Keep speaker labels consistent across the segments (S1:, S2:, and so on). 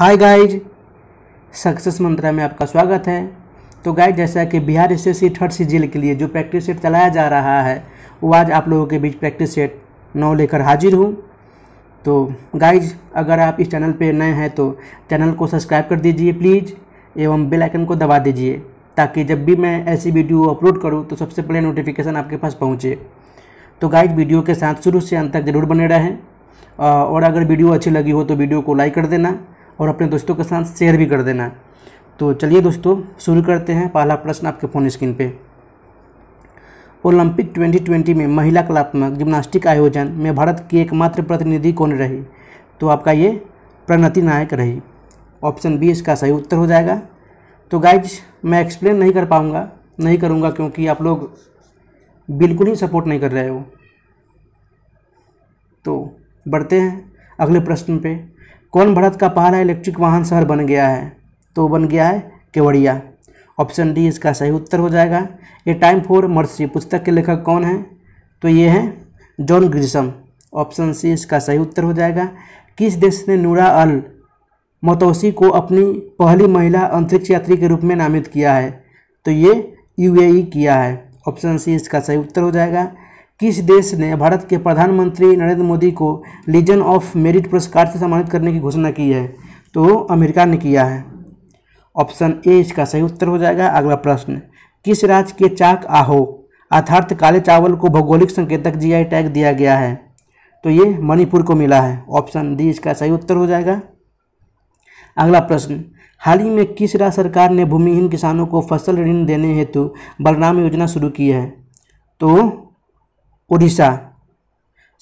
S1: Hi guys, success मंत्रा में आपका स्वागत है। तो गाइज, जैसा कि बिहार एसएससी थर्ड सीजीएल के लिए जो प्रैक्टिस सेट चलाया जा रहा है वो आज आप लोगों के बीच प्रैक्टिस सेट 9 लेकर हाजिर हूँ। तो गाइज, अगर आप इस चैनल पे नए हैं तो चैनल को सब्सक्राइब कर दीजिए प्लीज़, एवं बेल आइकन को दबा दीजिए ताकि जब भी मैं ऐसी वीडियो अपलोड करूँ तो सबसे पहले नोटिफिकेशन आपके पास पहुँचे। तो गाइज, वीडियो के साथ शुरू से अंत तक ज़रूर बने रहें, और अगर वीडियो अच्छी लगी हो तो वीडियो को लाइक कर देना और अपने दोस्तों के साथ शेयर भी कर देना। तो चलिए दोस्तों, शुरू करते हैं। पहला प्रश्न आपके फ़ोन स्क्रीन पे। ओलंपिक 2020 में महिला कलात्मक जिम्नास्टिक आयोजन में भारत की एकमात्र प्रतिनिधि कौन रही? तो आपका ये प्रणति नायक रही। ऑप्शन बी इसका सही उत्तर हो जाएगा। तो गाइज, मैं एक्सप्लेन नहीं करूँगा क्योंकि आप लोग बिल्कुल ही सपोर्ट नहीं कर रहे हो। तो बढ़ते हैं अगले प्रश्न पे। कौन भारत का पहला इलेक्ट्रिक वाहन शहर बन गया है? तो बन गया है केवड़िया। ऑप्शन डी इसका सही उत्तर हो जाएगा। ए टाइम फॉर मर्सी पुस्तक के लेखक कौन हैं? तो ये हैं जॉन ग्रिशम। ऑप्शन सी इसका सही उत्तर हो जाएगा। किस देश ने नूरा अल मतौसी को अपनी पहली महिला अंतरिक्ष यात्री के रूप में नामित किया है? तो ये यूएई किया है। ऑप्शन सी इसका सही उत्तर हो जाएगा। किस देश ने भारत के प्रधानमंत्री नरेंद्र मोदी को लीजन ऑफ मेरिट पुरस्कार से सम्मानित करने की घोषणा की है? तो अमेरिका ने किया है। ऑप्शन ए इसका सही उत्तर हो जाएगा। अगला प्रश्न। किस राज्य के चाक आहो अर्थात काले चावल को भौगोलिक संकेतक जीआई टैग दिया गया है? तो ये मणिपुर को मिला है। ऑप्शन डी इसका सही उत्तर हो जाएगा। अगला प्रश्न। हाल ही में किस राज्य सरकार ने भूमिहीन किसानों को फसल ऋण देने हेतु बलराम योजना शुरू की है? तो उड़ीसा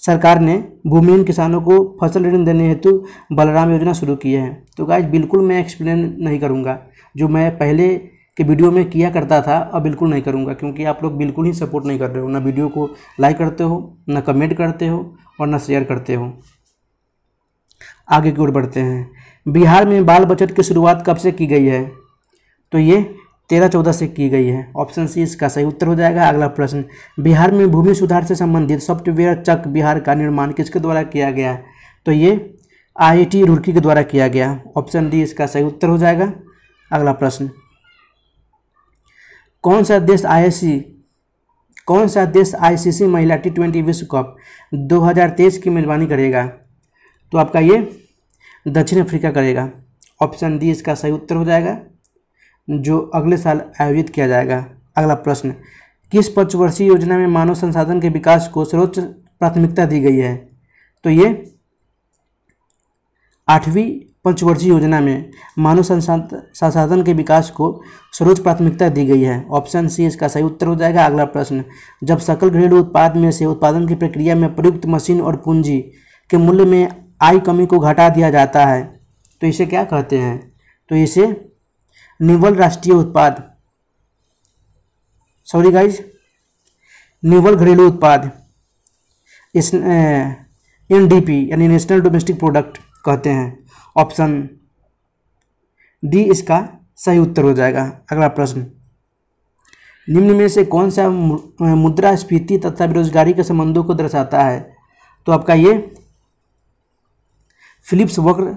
S1: सरकार ने भूमिहीन किसानों को फसल ऋण देने हेतु बलराम योजना शुरू की है। तो गाइस, बिल्कुल मैं एक्सप्लेन नहीं करूंगा, जो मैं पहले के वीडियो में किया करता था अब बिल्कुल नहीं करूंगा क्योंकि आप लोग बिल्कुल ही सपोर्ट नहीं कर रहे हो। ना वीडियो को लाइक करते हो, ना कमेंट करते हो और ना शेयर करते हो। आगे की ओर बढ़ते हैं। बिहार में बाल बचत की शुरुआत कब से की गई है? तो ये 13-14 से की गई है। ऑप्शन सी इसका सही उत्तर हो जाएगा। अगला प्रश्न। बिहार में भूमि सुधार से संबंधित सॉफ्टवेयर चक बिहार का निर्माण किसके द्वारा किया गया? तो ये आईआईटी रुड़की के द्वारा किया गया। ऑप्शन डी इसका सही उत्तर हो जाएगा। अगला प्रश्न। कौन सा देश आईसीसी महिला T20 विश्व कप 2023 की मेजबानी करेगा? तो आपका ये दक्षिण अफ्रीका करेगा। ऑप्शन डी इसका सही उत्तर हो जाएगा, जो अगले साल आयोजित किया जाएगा। अगला प्रश्न। किस पंचवर्षीय योजना में मानव संसाधन के विकास को सर्वोच्च प्राथमिकता दी गई है? तो ये 8वीं पंचवर्षीय योजना में मानव संसाधन के विकास को सर्वोच्च प्राथमिकता दी गई है। ऑप्शन सी इसका सही उत्तर हो जाएगा। अगला प्रश्न। जब सकल घरेलू उत्पाद में से उत्पादन की प्रक्रिया में प्रयुक्त मशीन और पूंजी के मूल्य में आई कमी को घटा दिया जाता है तो इसे क्या कहते हैं? तो इसे निव्वल राष्ट्रीय उत्पाद, निव्वल घरेलू उत्पाद, इस NDP यानी नेशनल डोमेस्टिक प्रोडक्ट कहते हैं। ऑप्शन डी इसका सही उत्तर हो जाएगा। अगला प्रश्न। निम्न में से कौन सा मुद्रास्फीति तथा बेरोजगारी के संबंधों को दर्शाता है? तो आपका ये फिलिप्स वक्र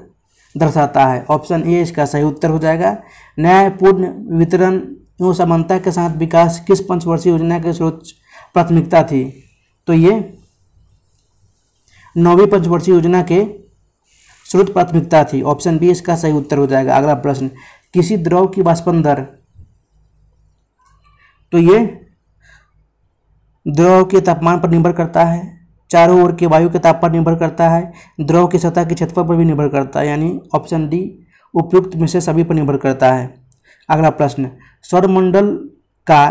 S1: दर्शाता है। ऑप्शन ए इसका सही उत्तर हो जाएगा। न्यायपूर्ण वितरण एवं समानता के साथ विकास किस पंचवर्षीय योजना की सर्वोच्च प्राथमिकता थी? तो ये 9वीं पंचवर्षीय योजना के सर्वोच्च प्राथमिकता थी। ऑप्शन बी इसका सही उत्तर हो जाएगा। अगला प्रश्न। किसी द्रव की वाष्पन दर? तो ये द्रव के तापमान पर निर्भर करता है, चारों ओर के वायु के ताप पर निर्भर करता है, द्रव की सतह के क्षेत्रफल पर भी निर्भर करता है, यानी ऑप्शन डी उपयुक्त में से सभी पर निर्भर करता है। अगला प्रश्न। सौरमंडल का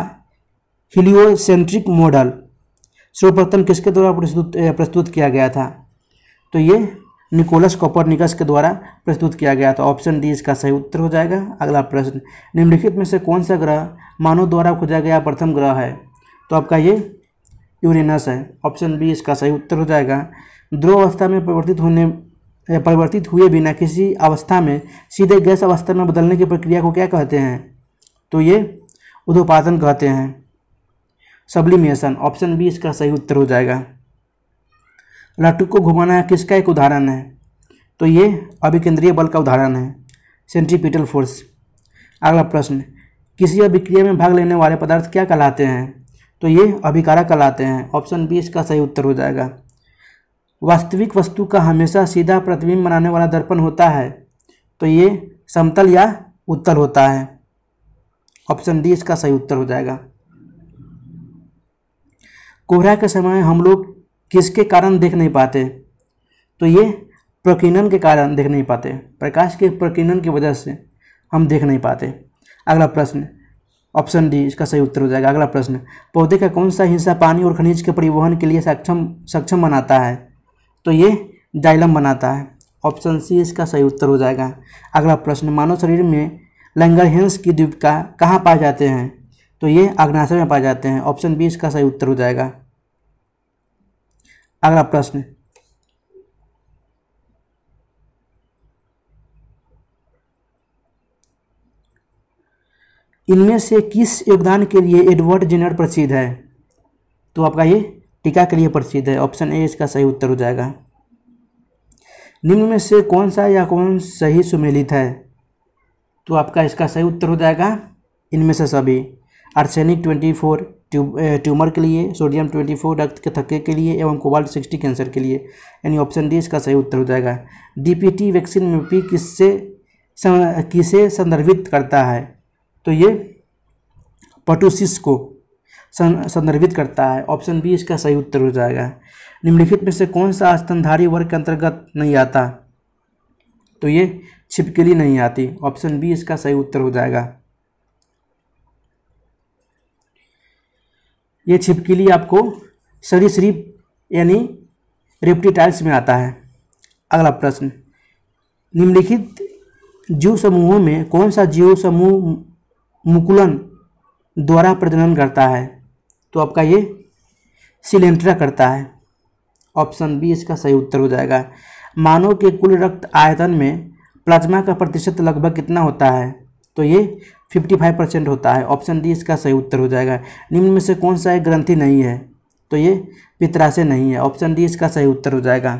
S1: हीलियोसेंट्रिक मॉडल सर्वप्रथम किसके द्वारा प्रस्तुत किया गया था? तो ये निकोलस कोपरनिकस के द्वारा प्रस्तुत किया गया था। ऑप्शन डी इसका सही उत्तर हो जाएगा। अगला प्रश्न। निम्नलिखित में से कौन सा ग्रह मानव द्वारा खोजा गया प्रथम ग्रह है? तो आपका ये यूरेनस है। ऑप्शन बी इसका सही उत्तर हो जाएगा। ध्रुव अवस्था में परिवर्तित हुए बिना किसी अवस्था में सीधे गैस अवस्था में बदलने की प्रक्रिया को क्या कहते हैं? तो ये उद्योपादन कहते हैं, सब्लिमेशन। ऑप्शन बी इसका सही उत्तर हो जाएगा। लट्टू को घुमाना किसका एक उदाहरण है? तो ये अभिकेंद्रीय बल का उदाहरण है। Centripetal force. अगला प्रश्न, किसी अभिक्रिया में भाग लेने वाले पदार्थ क्या कहलाते हैं? तो ये अभिकारक कहलाते हैं। ऑप्शन बी इसका सही उत्तर हो जाएगा। वास्तविक वस्तु का हमेशा सीधा प्रतिबिंब बनाने वाला दर्पण होता है, तो ये समतल या उत्तल होता है। ऑप्शन डी इसका सही उत्तर हो जाएगा। कोहरा के समय हम लोग किसके कारण देख नहीं पाते? तो ये प्रकीर्णन के कारण देख नहीं पाते, प्रकाश के प्रकीर्णन की वजह से हम देख नहीं पाते। अगला प्रश्न, ऑप्शन डी इसका सही उत्तर हो जाएगा। अगला प्रश्न, पौधे का कौन सा हिस्सा पानी और खनिज के परिवहन के लिए सक्षम बनाता है? तो ये जाइलम बनाता है। ऑप्शन सी इसका सही उत्तर हो जाएगा। अगला प्रश्न, मानव शरीर में लैंगरहैंस की द्वीपिका कहाँ पाए जाते हैं? तो ये अग्नाशय में पाए जाते हैं। ऑप्शन बी इसका सही उत्तर हो जाएगा। अगला प्रश्न, इनमें से किस योगदान के लिए एडवर्ड जेनर प्रसिद्ध है? तो आपका ये टीका के लिए प्रसिद्ध है। ऑप्शन ए इसका सही उत्तर हो जाएगा। निम्न में से कौन सा या कौन सही सुमेलित है? तो आपका इसका सही उत्तर हो जाएगा इनमें से सभी। आर्सेनिक 24 ट्यूमर के लिए, सोडियम 24 रक्त के थक्के के लिए एवं कोबाल्ट 60 कैंसर के लिए, यानी ऑप्शन डी इसका सही उत्तर हो जाएगा। डीपीटी वैक्सीन में भी किसे संदर्भित करता है? तो ये पर्टुसिस को संदर्भित करता है। ऑप्शन बी इसका सही उत्तर हो जाएगा। निम्नलिखित में से कौन सा स्तनधारी वर्ग के अंतर्गत नहीं आता? तो ये छिपकली नहीं आती। ऑप्शन बी इसका सही उत्तर हो जाएगा। ये छिपकली आपको सरीसृप यानी रेप्टिटाइल्स में आता है। अगला प्रश्न, निम्नलिखित जीव समूहों में कौन सा जीव समूह मुकुलन द्वारा प्रजनन करता है? तो आपका ये सिलेंट्रा करता है। ऑप्शन बी इसका सही उत्तर हो जाएगा। मानव के कुल रक्त आयतन में प्लाज्मा का प्रतिशत लगभग कितना होता है? तो ये 55% होता है। ऑप्शन डी इसका सही उत्तर हो जाएगा। निम्न में से कौन सा एक ग्रंथि नहीं है? तो ये पित्राशय नहीं है। ऑप्शन डी इसका सही उत्तर हो जाएगा।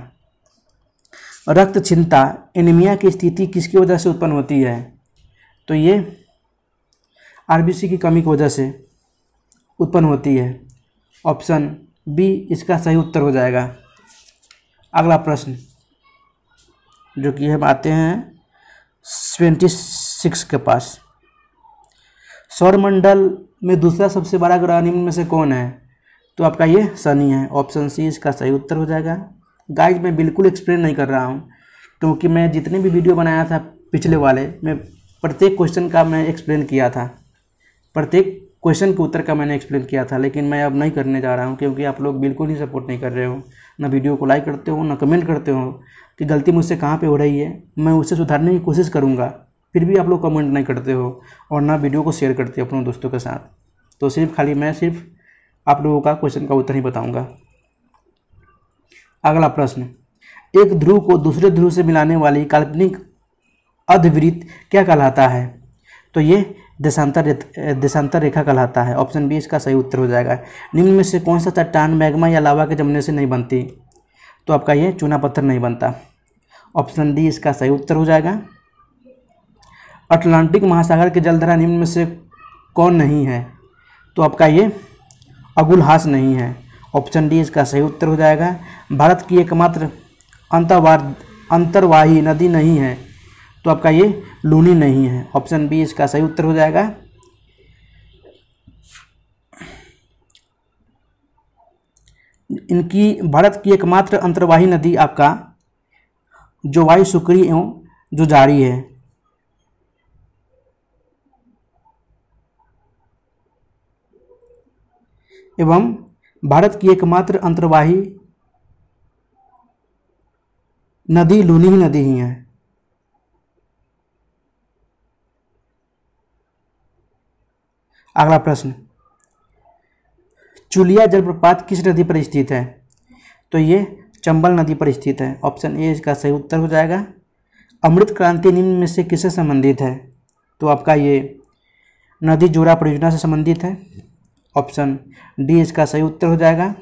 S1: रक्तक्षीणता एनीमिया की स्थिति किसकी वजह से उत्पन्न होती है? तो ये आरबीसी की कमी की वजह से उत्पन्न होती है। ऑप्शन बी इसका सही उत्तर हो जाएगा। अगला प्रश्न जो कि हम आते हैं 26 के पास, सौरमंडल में दूसरा सबसे बड़ा ग्रह निम्न में से कौन है? तो आपका ये शनि है। ऑप्शन सी इसका सही उत्तर हो जाएगा। गाइस मैं बिल्कुल एक्सप्लेन नहीं कर रहा हूँ, क्योंकि मैं जितने भी वीडियो बनाया था पिछले वाले में प्रत्येक क्वेश्चन का मैं एक्सप्लेन किया था, प्रत्येक क्वेश्चन के उत्तर का मैंने एक्सप्लेन किया था, लेकिन मैं अब नहीं करने जा रहा हूँ क्योंकि आप लोग बिल्कुल ही सपोर्ट नहीं कर रहे हो, ना वीडियो को लाइक करते हो ना कमेंट करते हो कि गलती मुझसे कहाँ पे हो रही है। मैं उससे सुधारने की कोशिश करूँगा, फिर भी आप लोग कमेंट नहीं करते हो और ना वीडियो को शेयर करते हो अपने दोस्तों के साथ। तो मैं सिर्फ आप लोगों का क्वेश्चन का उत्तर ही बताऊँगा। अगला प्रश्न, एक ध्रुव को दूसरे ध्रुव से मिलाने वाली काल्पनिक अर्धवृत्त क्या कहलाता है? तो ये देशांतर रेखा कहलाता है। ऑप्शन बी इसका सही उत्तर हो जाएगा। निम्न में से कौन सा चट्टान मैग्मा या लावा के जमने से नहीं बनती? तो आपका ये चूना पत्थर नहीं बनता। ऑप्शन डी इसका सही उत्तर हो जाएगा। अटलांटिक महासागर के जलधारा निम्न में से कौन नहीं है? तो आपका ये अगुलहास नहीं है। ऑप्शन डी इसका सही उत्तर हो जाएगा। भारत की एकमात्र अंतर्वाही नदी नहीं है, तो आपका ये लूनी नहीं है। ऑप्शन बी इसका सही उत्तर हो जाएगा। इनकी भारत की एकमात्र अंतर्वाही नदी आपका जोवाई, सुकरी एवं जुजारी है। एवं भारत की एकमात्र अंतर्वाही नदी लूनी ही नदी ही है। अगला प्रश्न, चुलिया जलप्रपात किस नदी पर स्थित है? तो ये चंबल नदी पर स्थित है। ऑप्शन ए इसका सही उत्तर हो जाएगा। अमृत क्रांति निम्न में से किससे संबंधित है? तो आपका ये नदी जोड़ा परियोजना से संबंधित है। ऑप्शन डी इसका सही उत्तर हो जाएगा।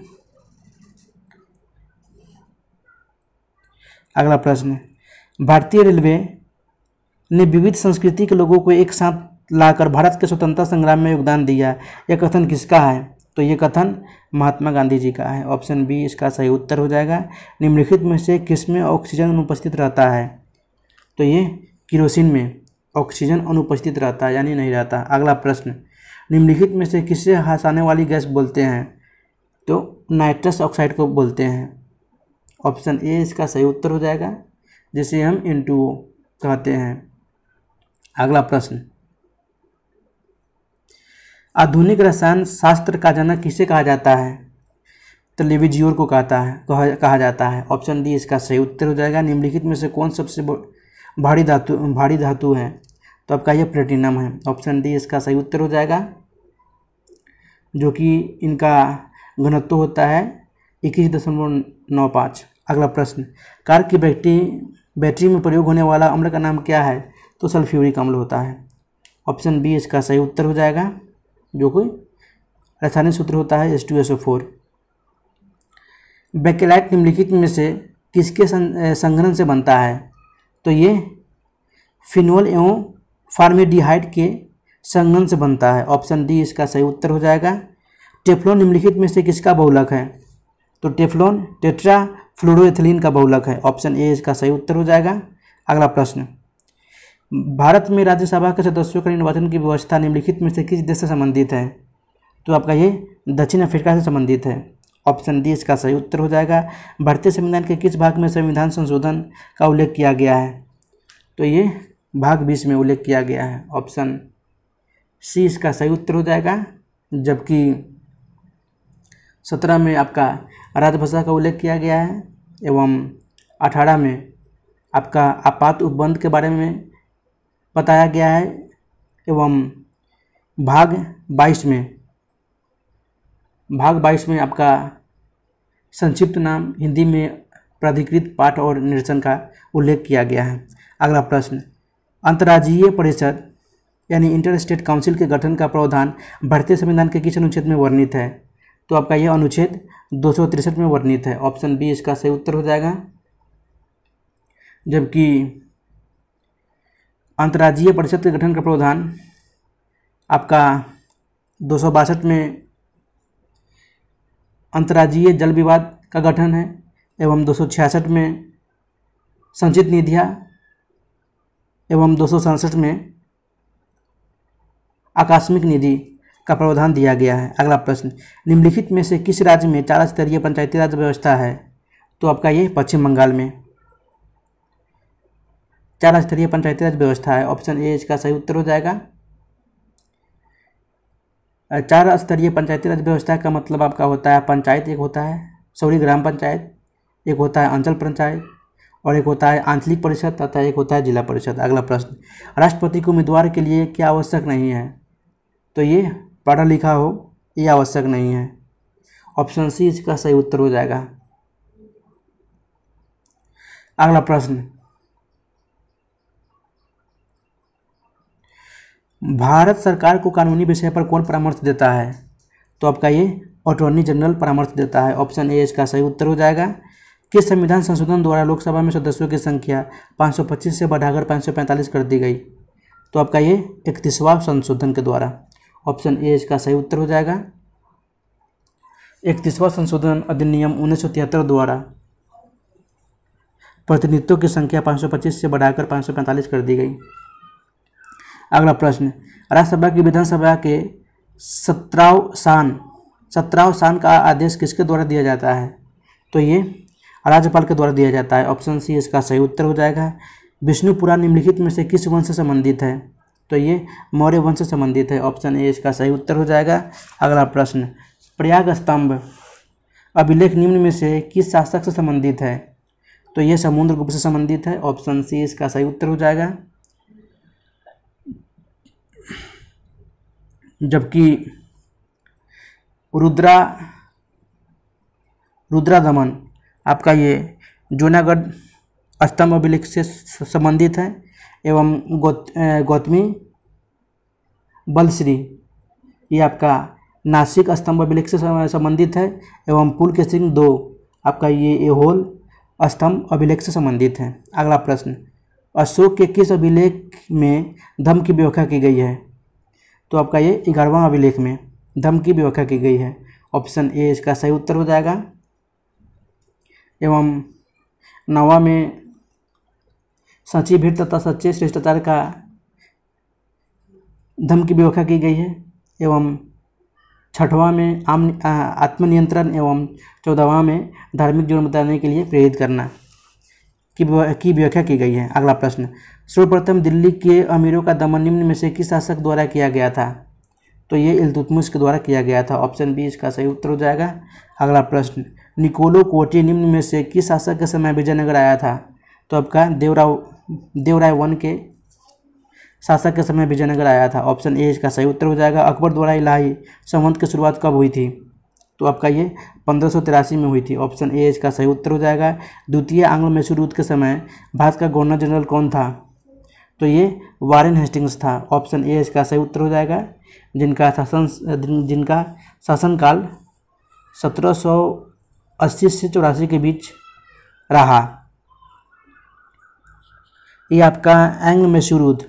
S1: अगला प्रश्न, भारतीय रेलवे ने विविध संस्कृति के लोगों को एक साथ लाकर भारत के स्वतंत्रता संग्राम में योगदान दिया। यह कथन किसका है? तो ये कथन महात्मा गांधी जी का है। ऑप्शन बी इसका सही उत्तर हो जाएगा। निम्नलिखित में से किसमें ऑक्सीजन अनुपस्थित रहता है? तो ये केरोसिन में ऑक्सीजन अनुपस्थित रहता है, यानी नहीं रहता। अगला प्रश्न, निम्नलिखित में से किसे हंसाने वाली गैस बोलते हैं? तो नाइट्रस ऑक्साइड को बोलते हैं। ऑप्शन ए इसका सही उत्तर हो जाएगा, जिसे हम N2O कहते हैं। अगला प्रश्न, आधुनिक रसायन शास्त्र का जनक किसे कहा जाता है? तो लेविजियोर को कहा जाता है। ऑप्शन डी इसका सही उत्तर हो जाएगा। निम्नलिखित में से कौन सबसे भारी धातु है? तो आपका यह प्लेटिनम है। ऑप्शन डी इसका सही उत्तर हो जाएगा, जो कि इनका घनत्व होता है 21.95। अगला प्रश्न, कार की बैटरी में प्रयोग होने वाला अम्ल का नाम क्या है? तो सल्फ्यूरिक अम्ल होता है। ऑप्शन बी इसका सही उत्तर हो जाएगा, जो कोई रासायनिक सूत्र होता है H2SO4। बेकेलाइट निम्नलिखित में से किसके संघनन से बनता है? तो ये फिनोल एवं फॉर्मेल्डिहाइड के संघनन से बनता है। ऑप्शन डी इसका सही उत्तर हो जाएगा। टेफ्लॉन निम्नलिखित में से किसका बहुलक है? तो टेफ्लॉन टेट्राफ्लोरोएथिलीन का बहुलक है। ऑप्शन ए इसका सही उत्तर हो जाएगा। अगला प्रश्न, भारत में राज्यसभा के सदस्यों का निर्वाचन की व्यवस्था निम्नलिखित में से किस देश से संबंधित है? तो आपका ये दक्षिण अफ्रीका से संबंधित है। ऑप्शन डी इसका सही उत्तर हो जाएगा। भारतीय संविधान के किस भाग में संविधान संशोधन का उल्लेख किया गया है? तो ये भाग 20 में उल्लेख किया गया है। ऑप्शन सी इसका सही उत्तर हो जाएगा। जबकि 17 में आपका राजभाषा का उल्लेख किया गया है एवं 18 में आपका आपात उपबंध के बारे में बताया गया है एवं भाग 22 में आपका संक्षिप्त नाम हिंदी में प्राधिकृत पाठ और निरसन का उल्लेख किया गया है। अगला प्रश्न, अंतर्राज्यीय परिषद यानी इंटर स्टेट काउंसिल के गठन का प्रावधान भारतीय संविधान के किस अनुच्छेद में वर्णित है? तो आपका यह अनुच्छेद 263 में वर्णित है। ऑप्शन बी इसका सही उत्तर हो जाएगा। जबकि अंतर्राज्यीय परिषद के गठन का प्रावधान आपका 262 में अंतर्राज्यीय जल विवाद का गठन है एवं 266 में संचित निधियां एवं 267 में आकस्मिक निधि का प्रावधान दिया गया है। अगला प्रश्न, निम्नलिखित में से किस राज्य में 4 स्तरीय पंचायती राज व्यवस्था है? तो आपका ये पश्चिम बंगाल में 4 स्तरीय पंचायती राज व्यवस्था है। ऑप्शन ए इसका सही उत्तर हो जाएगा। 4 स्तरीय पंचायती राज व्यवस्था का मतलब आपका होता है पंचायत, एक होता है शहरी ग्राम पंचायत, एक होता है अंचल पंचायत और एक होता है आंचलिक परिषद तथा एक होता है जिला परिषद। अगला प्रश्न, राष्ट्रपति को उम्मीदवार के लिए क्या आवश्यक नहीं है? तो ये पढ़ा लिखा हो, ये आवश्यक नहीं है। ऑप्शन सी इसका सही उत्तर हो जाएगा। अगला प्रश्न, भारत सरकार को कानूनी विषय पर कौन परामर्श देता है? तो आपका ये अटॉर्नी जनरल परामर्श देता है। ऑप्शन ए इसका सही उत्तर हो जाएगा। किस संविधान संशोधन द्वारा लोकसभा में सदस्यों की संख्या 525 से बढ़ाकर 545 कर दी गई? तो आपका ये 31वां संशोधन के द्वारा। ऑप्शन ए इसका सही उत्तर हो जाएगा। 31वां संशोधन अधिनियम 1973 द्वारा प्रतिनिधित्व की संख्या 525 से बढ़ाकर 545 कर दी गई। अगला प्रश्न, राज्यसभा की विधानसभा के 17वां शान का आदेश किसके द्वारा दिया जाता है? तो ये राज्यपाल के द्वारा दिया जाता है। ऑप्शन सी इसका सही उत्तर हो जाएगा। विष्णु पुराण निम्नलिखित में से किस वंश से संबंधित है? तो ये मौर्य वंश से संबंधित है। ऑप्शन ए इसका सही उत्तर हो जाएगा। अगला प्रश्न, प्रयाग स्तंभ अभिलेख निम्न में से किस शासक से संबंधित है? तो ये समुद्रगुप्त से संबंधित है। ऑप्शन सी इसका सही उत्तर हो जाएगा। जबकि रुद्रादमन आपका ये जूनागढ़ स्तंभ अभिलेख से संबंधित है एवं गौतमी बलश्री ये आपका नासिक स्तंभ अभिलेख से संबंधित है एवं पुलकेशिन 2 आपका ये एहोल स्तंभ अभिलेख से संबंधित है। अगला प्रश्न, अशोक के किस अभिलेख में धम्म की व्याख्या की गई है? तो आपका ये 11वां अभिलेख में धम्म की व्याख्या की गई है। ऑप्शन ए इसका सही उत्तर हो जाएगा। एवं 9वां में सच्ची भीड़ तथा सच्चे शिष्टाचार का धम्म की व्याख्या की गई है। एवं 6वां में आत्मनियंत्रण एवं 14वां में धार्मिक जीवन बताने के लिए प्रेरित करना की व्याख्या की गई है। अगला प्रश्न, सर्वप्रथम दिल्ली के अमीरों का दमन निम्न में से किस शासक द्वारा किया गया था? तो ये इल्तुतमिश के द्वारा किया गया था। ऑप्शन बी इसका सही उत्तर हो जाएगा। अगला प्रश्न, निकोलो कोटी निम्न में से किस शासक के समय विजयनगर आया था? तो आपका देवराय वन के शासक के समय विजयनगर आया था। ऑप्शन ए इसका सही उत्तर हो जाएगा। अकबर द्वारा इलाही संवत की शुरुआत कब हुई थी? तो आपका ये 1583 में हुई थी। ऑप्शन ए इसका सही उत्तर हो जाएगा। द्वितीय आंग्ल मैसूर युद्ध के समय भारत का गवर्नर जनरल कौन था? तो ये वारेन हेस्टिंग्स था। ऑप्शन ए इसका सही उत्तर हो जाएगा। जिनका शासनकाल 1780 से 84 के बीच रहा। ये आपका एंग्ल मैसूर युद्ध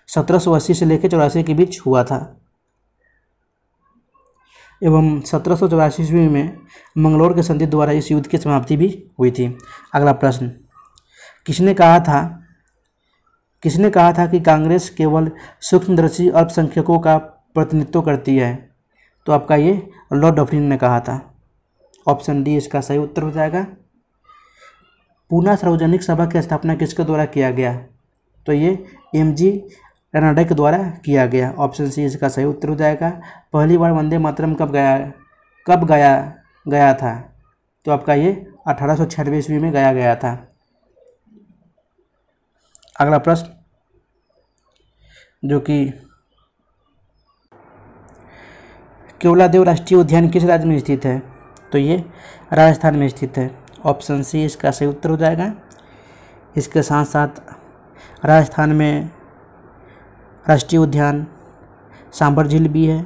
S1: 1780 से लेकर 84 के बीच हुआ था। एवं 1784 ईस्वी में मंगलौर के संधि द्वारा इस युद्ध की समाप्ति भी हुई थी। अगला प्रश्न, किसने कहा था कि कांग्रेस केवल सूक्ष्मदर्शी अल्पसंख्यकों का प्रतिनिधित्व करती है? तो आपका ये लॉर्ड डफरिन ने कहा था। ऑप्शन डी इसका सही उत्तर हो जाएगा। पूना सार्वजनिक सभा की स्थापना किसके द्वारा किया गया? तो ये एमजी रनाडे के द्वारा किया गया। ऑप्शन सी इसका सही उत्तर हो जाएगा। पहली बार वंदे मातरम कब गाया था? तो आपका ये 1896 ईस्वी में गाया गया था। अगला प्रश्न, जो कि केवलादेव राष्ट्रीय उद्यान किस राज्य में स्थित है? तो ये राजस्थान में स्थित है। ऑप्शन सी इसका सही उत्तर हो जाएगा। इसके साथ साथ राजस्थान में राष्ट्रीय उद्यान सांबर झील भी है,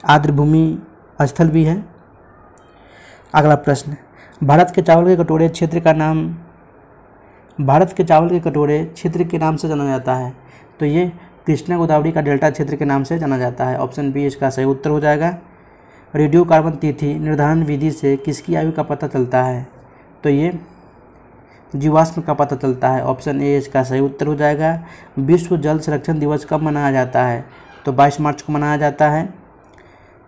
S1: आर्द्रभूमि स्थल भी है। अगला प्रश्न, भारत के चावल के कटोरे क्षेत्र के नाम से जाना जाता है? तो ये कृष्णा गोदावरी का डेल्टा क्षेत्र के नाम से जाना जाता है। ऑप्शन बी इसका सही उत्तर हो जाएगा। रेडियो कार्बन तिथि निर्धारण विधि से किसकी आयु का पता चलता है? तो ये जीवाश्म का पता चलता है। ऑप्शन ए इसका सही उत्तर हो जाएगा। विश्व जल संरक्षण दिवस कब मनाया जाता है? तो 22 मार्च को मनाया जाता है।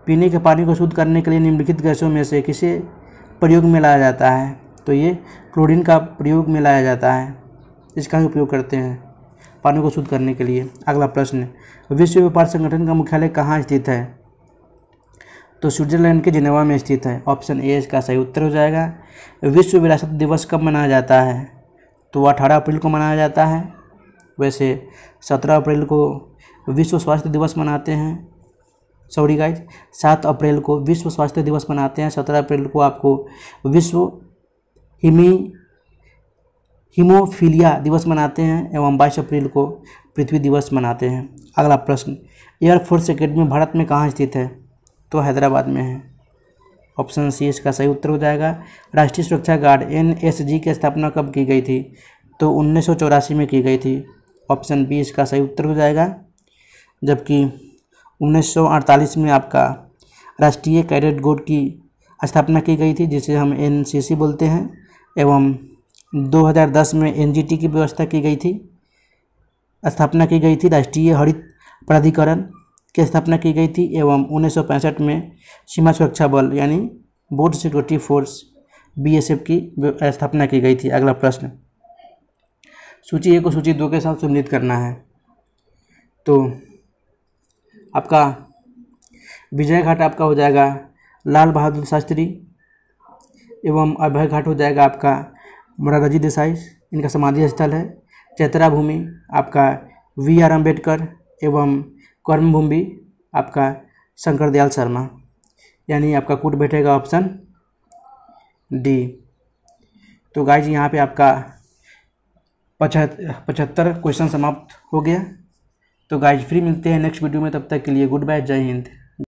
S1: पीने के पानी को शुद्ध करने के लिए निम्नलिखित गैसों में से किसे प्रयोग में लाया जाता है? तो ये क्लोरीन का प्रयोग में लाया जाता है। इसका ही उपयोग करते हैं पानी को शुद्ध करने के लिए। अगला प्रश्न, विश्व व्यापार संगठन का मुख्यालय कहाँ स्थित है? तो स्विट्जरलैंड के जिनेवा में स्थित है। ऑप्शन ए इसका सही उत्तर हो जाएगा। विश्व विरासत दिवस कब मनाया जाता है? तो 18 अप्रैल को मनाया जाता है। वैसे 17 अप्रैल को विश्व स्वास्थ्य दिवस मनाते हैं। 7 अप्रैल को विश्व स्वास्थ्य दिवस मनाते हैं। 17 अप्रैल को आपको विश्व हीमोफीलिया दिवस मनाते हैं। एवं 22 अप्रैल को पृथ्वी दिवस मनाते हैं। अगला प्रश्न, एयरफोर्स अकेडमी भारत में कहाँ स्थित है? तो हैदराबाद में है। ऑप्शन सी इसका सही उत्तर हो जाएगा। राष्ट्रीय सुरक्षा गार्ड NSG की स्थापना कब की गई थी? तो 1984 में की गई थी। ऑप्शन बी इसका सही उत्तर हो जाएगा। जबकि 1948 में आपका राष्ट्रीय कैडेट कोर की स्थापना की गई थी, जिसे हम NCC बोलते हैं। एवं 2010 में NGT की व्यवस्था की गई थी, स्थापना की गई थी। राष्ट्रीय हरित प्राधिकरण की स्थापना की गई थी। एवं 1965 में सीमा सुरक्षा बल यानी बोर्ड सिक्योरिटी फोर्स BSF की स्थापना की गई थी। अगला प्रश्न, सूची 1 को सूची 2 के साथ सम्मिलित करना है। तो आपका विजय घाट आपका हो जाएगा लाल बहादुर शास्त्री। एवं अभय घाट हो जाएगा आपका मोरारजी देसाई, इनका समाधि स्थल है। चैतरा भूमि आपका VR अम्बेडकर। एवं कर्मभूमि आपका शंकर दयाल शर्मा, यानी आपका कूट बैठेगा ऑप्शन डी। तो गाइज यहाँ पे आपका 75 क्वेश्चन समाप्त हो गया। तो गाइज फिर मिलते हैं नेक्स्ट वीडियो में, तब तक के लिए गुड बाय, जय हिंद।